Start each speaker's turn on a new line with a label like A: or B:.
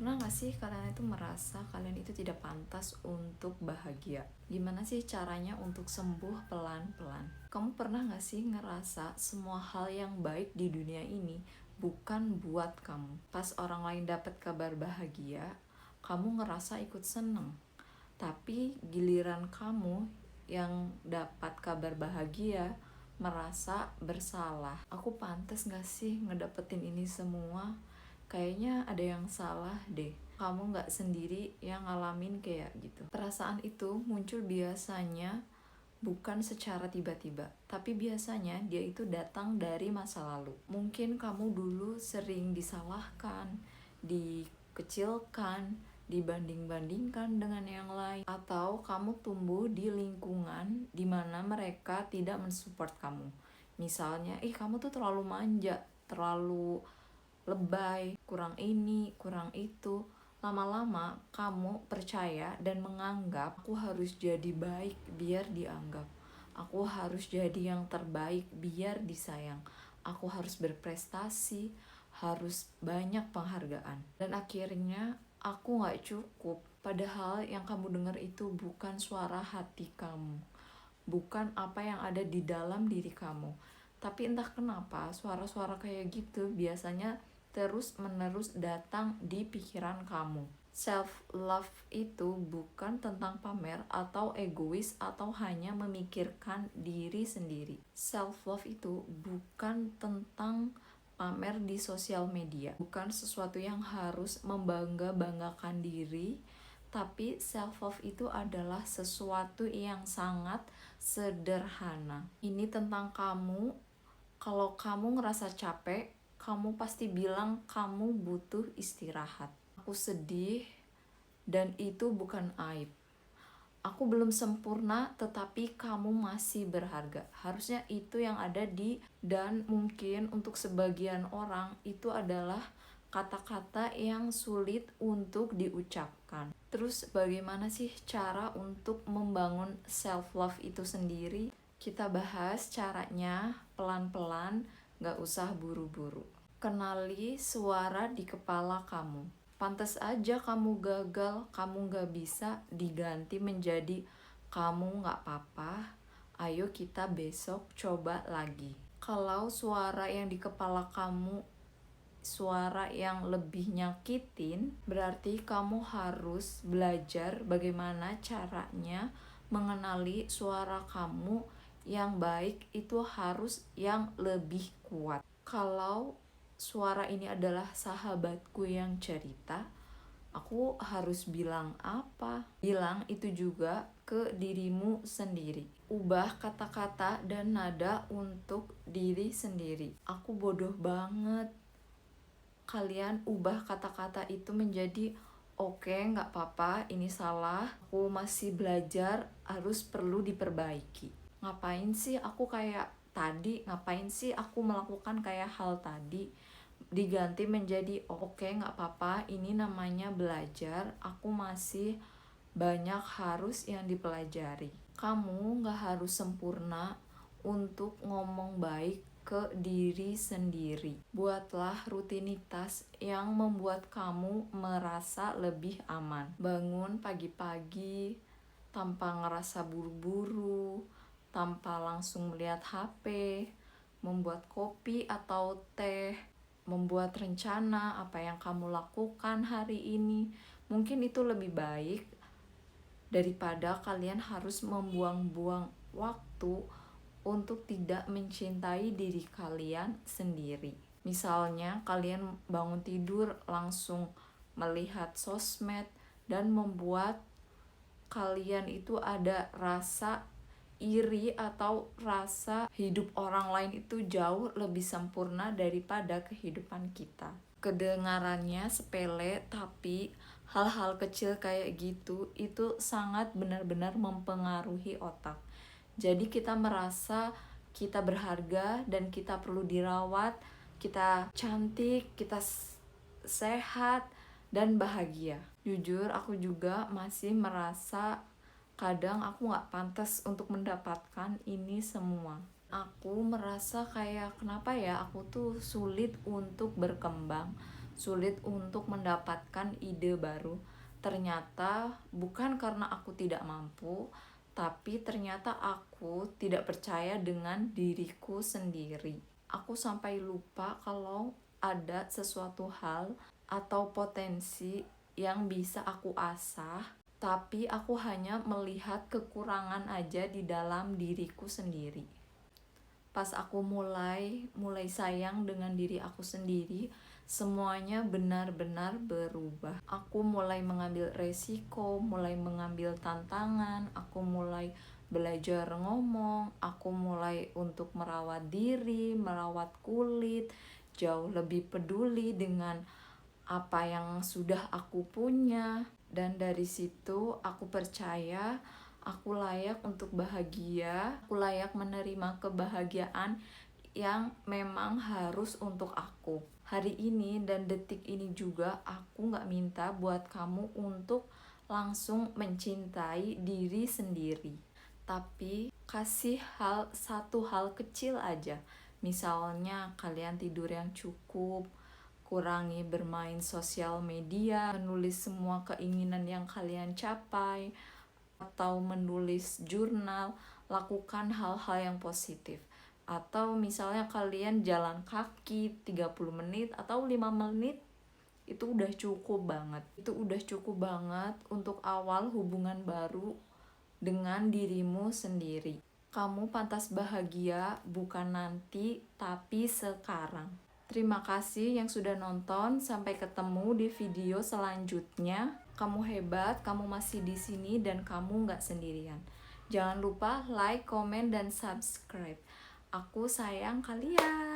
A: Pernah gak sih kalian itu merasa kalian itu tidak pantas untuk bahagia? Gimana sih caranya untuk sembuh pelan-pelan? Kamu pernah gak sih ngerasa semua hal yang baik di dunia ini bukan buat kamu? Pas orang lain dapat kabar bahagia, kamu ngerasa ikut seneng. Tapi giliran kamu yang dapat kabar bahagia merasa bersalah. Aku pantas gak sih ngedapetin ini semua? Kayaknya ada yang salah deh. Kamu gak sendiri yang ngalamin kayak gitu. Perasaan itu muncul biasanya bukan secara tiba-tiba, tapi biasanya dia itu datang dari masa lalu. Mungkin kamu dulu sering disalahkan, dikecilkan, dibanding-bandingkan dengan yang lain, atau kamu tumbuh di lingkungan di mana mereka tidak mensupport kamu. Misalnya, kamu tuh terlalu manja, terlalu lebay, kurang ini, kurang itu. Lama-lama kamu percaya dan menganggap aku harus jadi baik biar dianggap. Aku harus jadi yang terbaik biar disayang. Aku harus berprestasi, harus banyak penghargaan. Dan akhirnya aku gak cukup. Padahal yang kamu dengar itu bukan suara hati kamu, bukan apa yang ada di dalam diri kamu. Tapi entah kenapa suara-suara kayak gitu biasanya terus-menerus datang di pikiran kamu. Self-love itu bukan tentang pamer atau egois atau hanya memikirkan diri sendiri. Self-love itu bukan tentang pamer di sosial media. Bukan sesuatu yang harus membangga-banggakan diri, tapi self-love itu adalah sesuatu yang sangat sederhana. Ini tentang kamu. Kalau kamu ngerasa capek, kamu pasti bilang kamu butuh istirahat. Aku sedih dan itu bukan aib. Aku belum sempurna tetapi kamu masih berharga. Harusnya itu yang ada dan mungkin untuk sebagian orang itu adalah kata-kata yang sulit untuk diucapkan. Terus bagaimana sih cara untuk membangun self-love itu sendiri? Kita bahas caranya pelan-pelan, gak usah buru-buru. Kenali suara di kepala kamu. Pantas aja kamu gagal, kamu gak bisa, diganti menjadi kamu gak apa-apa, ayo kita besok coba lagi. Kalau suara yang di kepala kamu suara yang lebih nyakitin, berarti kamu harus belajar bagaimana caranya mengenali suara kamu yang baik itu harus yang lebih kuat. Kalau suara ini adalah sahabatku yang cerita, aku harus bilang apa? Bilang itu juga ke dirimu sendiri. Ubah kata-kata dan nada untuk diri sendiri. Aku bodoh banget. Kalian ubah kata-kata itu menjadi oke, gak apa-apa, ini salah. Aku masih belajar, harus perlu diperbaiki. Ngapain sih aku kayak tadi? Ngapain sih aku melakukan kayak hal tadi? Diganti menjadi oke, gak apa-apa, ini namanya belajar. Aku masih banyak harus yang dipelajari. Kamu gak harus sempurna untuk ngomong baik ke diri sendiri. Buatlah rutinitas yang membuat kamu merasa lebih aman. Bangun pagi-pagi tanpa ngerasa buru-buru, tanpa langsung melihat HP, membuat kopi atau teh, membuat rencana apa yang kamu lakukan hari ini. Mungkin itu lebih baik daripada kalian harus membuang-buang waktu untuk tidak mencintai diri kalian sendiri. Misalnya kalian bangun tidur langsung melihat sosmed dan membuat kalian itu ada rasa iri atau rasa hidup orang lain itu jauh lebih sempurna daripada kehidupan kita. Kedengarannya sepele, tapi hal-hal kecil kayak gitu itu sangat benar-benar mempengaruhi otak. Jadi kita merasa kita berharga dan kita perlu dirawat, kita cantik, kita sehat dan bahagia. Jujur aku juga masih merasa kadang aku gak pantas untuk mendapatkan ini semua. Aku merasa kayak kenapa ya aku tuh sulit untuk berkembang, sulit untuk mendapatkan ide baru. Ternyata bukan karena aku tidak mampu, tapi ternyata aku tidak percaya dengan diriku sendiri. Aku sampai lupa kalau ada sesuatu hal atau potensi yang bisa aku asah, tapi aku hanya melihat kekurangan aja di dalam diriku sendiri. Pas aku mulai sayang dengan diri aku sendiri, semuanya benar-benar berubah. Aku mulai mengambil resiko, mulai mengambil tantangan, aku mulai belajar ngomong, aku mulai untuk merawat diri, merawat kulit, jauh lebih peduli dengan apa yang sudah aku punya. Dan dari situ aku percaya aku layak untuk bahagia, aku layak menerima kebahagiaan yang memang harus untuk aku. Hari ini dan detik ini juga aku gak minta buat kamu untuk langsung mencintai diri sendiri. Tapi kasih satu hal kecil aja. Misalnya kalian tidur yang cukup, kurangi bermain sosial media, menulis semua keinginan yang kalian capai, atau menulis jurnal, lakukan hal-hal yang positif. Atau misalnya kalian jalan kaki 30 menit atau 5 menit, itu udah cukup banget. Itu udah cukup banget untuk awal hubungan baru dengan dirimu sendiri. Kamu pantas bahagia bukan nanti, tapi sekarang. Terima kasih yang sudah nonton. Sampai ketemu di video selanjutnya. Kamu hebat, kamu masih di sini dan kamu nggak sendirian. Jangan lupa like, komen, dan subscribe. Aku sayang kalian.